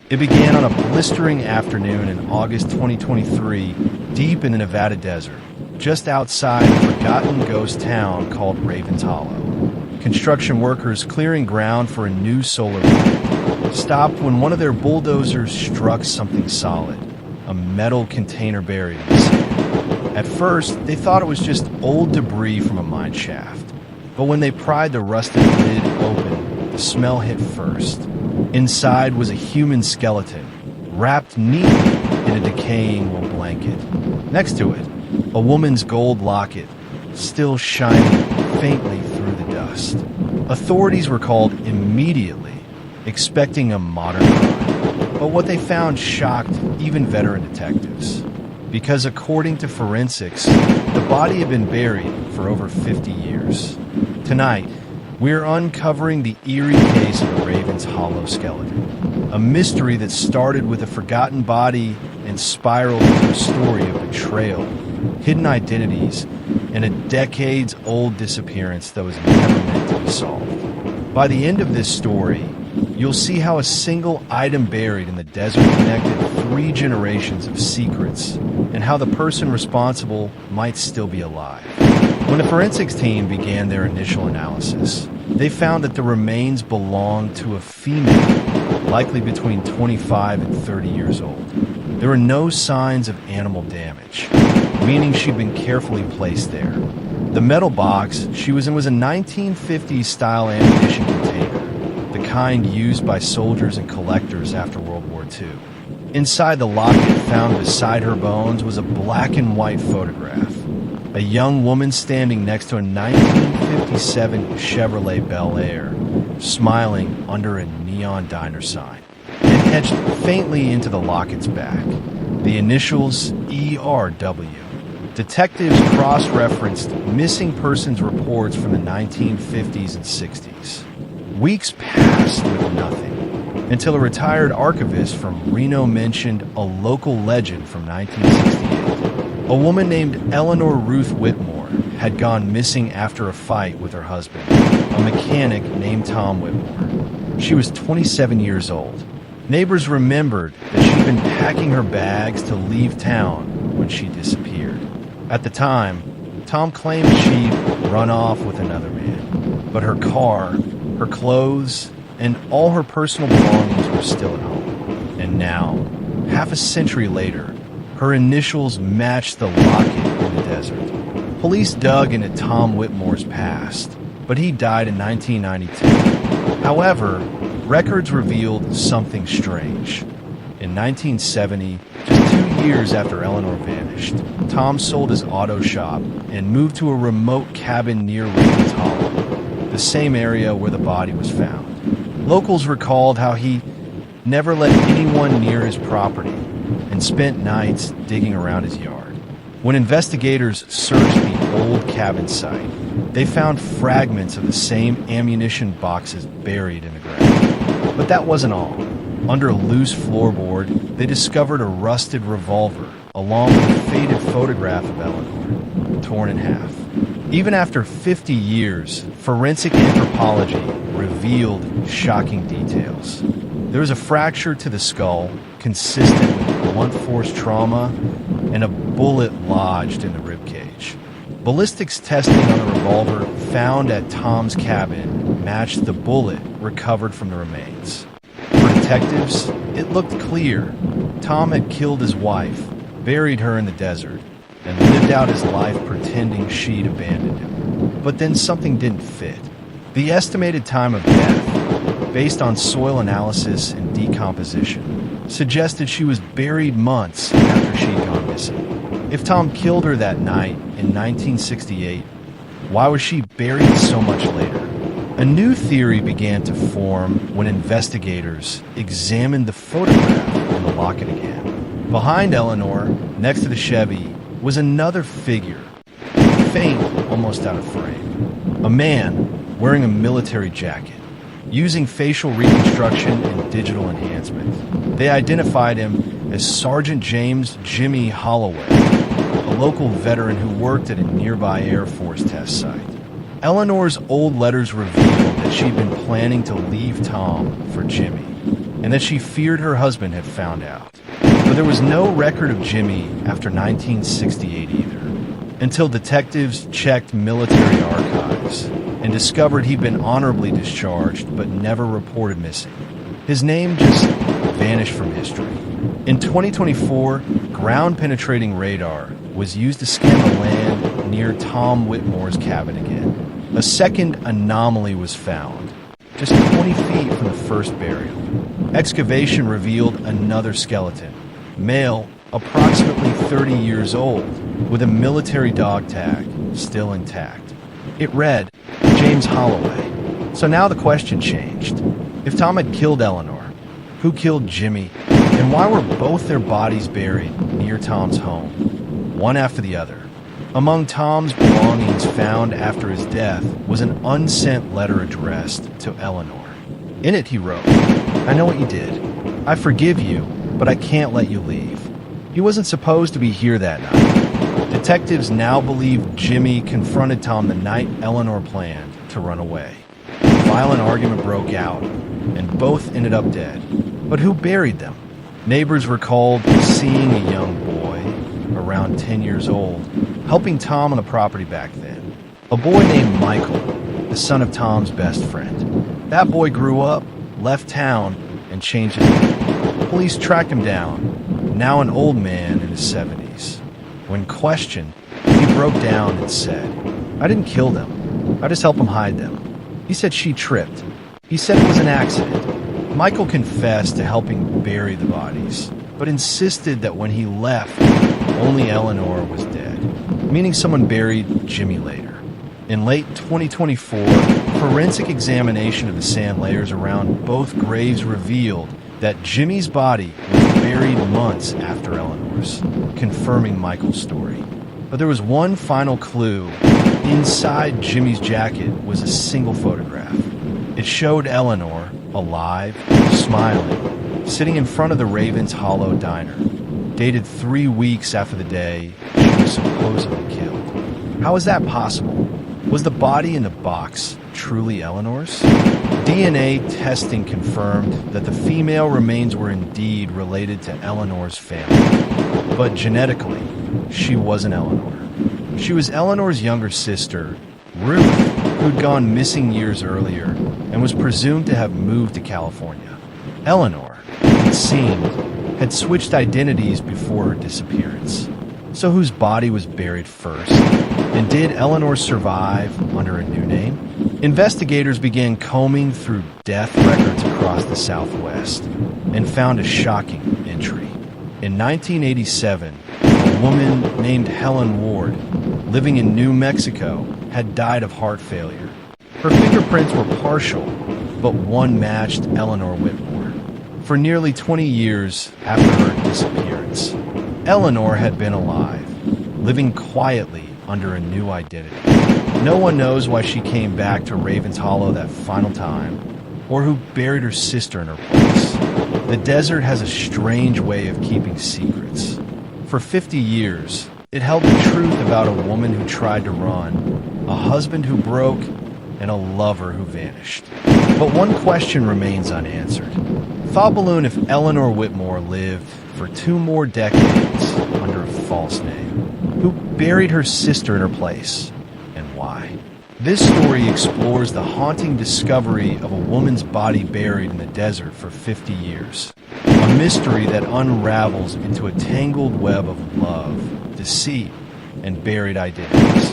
It began on a blistering afternoon in August 2023, deep in the Nevada desert, just outside a forgotten ghost town called Ravens Hollow. Construction workers clearing ground for a new solar plant stopped when one of their bulldozers struck something solid, a metal container buried in the sand. At first, they thought it was just old debris from a mine shaft, but when they pried the rusted lid open, the smell hit first. Inside was a human skeleton, wrapped neatly in a decaying wool blanket. Next to it, a woman's gold locket, still shining faintly through the dust. Authorities were called immediately, expecting a modern crime. But what they found shocked even veteran detectives. Because according to forensics, the body had been buried for over 50 years. Tonight, we're uncovering the eerie case of the Ravens Hollow skeleton, a mystery that started with a forgotten body and spiraled into a story of betrayal, hidden identities, and a decades-old disappearance that was never meant to be solved. By the end of this story, you'll see how a single item buried in the desert connected 3 generations of secrets, and how the person responsible might still be alive. When the forensics team began their initial analysis, they found that the remains belonged to a female, likely between 25 and 30 years old. There were no signs of animal damage, meaning she'd been carefully placed there. The metal box she was in was a 1950s-style ammunition container, the kind used by soldiers and collectors after World War II. Inside the locket found beside her bones was a black and white photograph. A young woman standing next to a 1957 Chevrolet Bel Air, smiling under a neon diner sign, and etched faintly into the locket's back, the initials ERW. Detectives cross-referenced missing persons reports from the 1950s and 60s. Weeks passed with nothing, until a retired archivist from Reno mentioned a local legend from 1968. A woman named Eleanor Ruth Whitmore had gone missing after a fight with her husband, a mechanic named Tom Whitmore. She was 27 years old. Neighbors remembered that she'd been packing her bags to leave town when she disappeared. At the time, Tom claimed she'd run off with another man, but her car, her clothes, and all her personal belongings were still at home. And now, half a century later, her initials matched the locket in the desert. Police dug into Tom Whitmore's past, but he died in 1992. However, records revealed something strange. In 1970, just 2 years after Eleanor vanished, Tom sold his auto shop and moved to a remote cabin near Ravens Hollow, the same area where the body was found. Locals recalled how he never let anyone near his property and spent nights digging around his yard. When investigators searched the old cabin site, they found fragments of the same ammunition boxes buried in the ground. But that wasn't all. Under a loose floorboard, they discovered a rusted revolver, along with a faded photograph of Eleanor, torn in half. Even after 50 years, forensic anthropology revealed shocking details. There was a fracture to the skull, consistent with blunt force trauma, and a bullet lodged in the ribcage. Ballistics testing on the revolver found at Tom's cabin matched the bullet recovered from the remains. For detectives, it looked clear. Tom had killed his wife, buried her in the desert, and lived out his life pretending she'd abandoned him. But then something didn't fit. The estimated time of death, based on soil analysis and decomposition, suggested she was buried months after she'd gone missing. If Tom killed her that night in 1968, why was she buried so much later? A new theory began to form when investigators examined the photograph in the locket again. Behind Eleanor, next to the Chevy, was another figure, faint, almost out of frame. A man wearing a military jacket, using facial reconstruction and digital enhancement. They identified him as Sergeant James Jimmy Holloway, a local veteran who worked at a nearby Air Force test site. Eleanor's old letters revealed that she'd been planning to leave Tom for Jimmy, and that she feared her husband had found out. But there was no record of Jimmy after 1968 either, until detectives checked military archives and discovered he'd been honorably discharged but never reported missing. His name just vanished from history. In 2024, ground-penetrating radar was used to scan the land near Tom Whitmore's cabin again. A second anomaly was found, just 20 feet from the first burial. Excavation revealed another skeleton, male, approximately 30 years old, with a military dog tag still intact. It read, James Holloway. So now the question changed. If Tom had killed Eleanor, who killed Jimmy, and why were both their bodies buried near Tom's home, one after the other? Among Tom's belongings found after his death was an unsent letter addressed to Eleanor. In it he wrote, I know what you did. I forgive you, but I can't let you leave. He wasn't supposed to be here that night. Detectives now believe Jimmy confronted Tom the night Eleanor planned to run away. A violent argument broke out, and both ended up dead. But who buried them? Neighbors recalled seeing a young boy, around 10 years old, helping Tom on the property back then. A boy named Michael, the son of Tom's best friend. That boy grew up, left town, and changed his name. Police tracked him down, now an old man in his 70s. When questioned, he broke down and said, I didn't kill them. I just helped him hide them. He said she tripped. He said it was an accident. Michael confessed to helping bury the bodies, but insisted that when he left, only Eleanor was dead, meaning someone buried Jimmy later. In late 2024, forensic examination of the sand layers around both graves revealed that Jimmy's body was buried months after Eleanor's, confirming Michael's story. But there was one final clue. Inside Jimmy's jacket was a single photograph. It showed Eleanor, alive, smiling, sitting in front of the Ravens Hollow Diner, dated 3 weeks after the day she was supposedly killed. How is that possible? Was the body in the box truly Eleanor's? DNA testing confirmed that the female remains were indeed related to Eleanor's family. But genetically, she wasn't Eleanor. She was Eleanor's younger sister, Ruth, who'd gone missing years earlier and was presumed to have moved to California. Eleanor, it seemed, had switched identities before her disappearance. So whose body was buried first? And did Eleanor survive under a new name? Investigators began combing through death records across the Southwest and found a shocking entry. In 1987, a woman named Helen Ward, living in New Mexico, had died of heart failure. Her fingerprints were partial, but one matched Eleanor Whitmore. For nearly 20 years after her disappearance, Eleanor had been alive, living quietly under a new identity. No one knows why she came back to Ravens Hollow that final time, or who buried her sister in her place. The desert has a strange way of keeping secrets. For 50 years, it held the truth about a woman who tried to run, a husband who broke, and a lover who vanished. But one question remains unanswered. Thought balloon if Eleanor Whitmore lived for 2 more decades under a false name. Who buried her sister in her place, and why? This story explores the haunting discovery of a woman's body buried in the desert for 50 years. A mystery that unravels into a tangled web of love, deceit, and buried identities.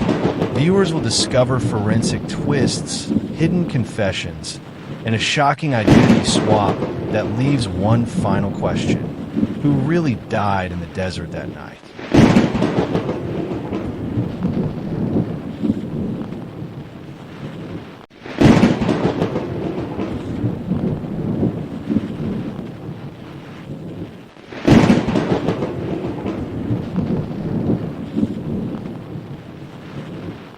Viewers will discover forensic twists, hidden confessions, and a shocking identity swap that leaves one final question. Who really died in the desert that night?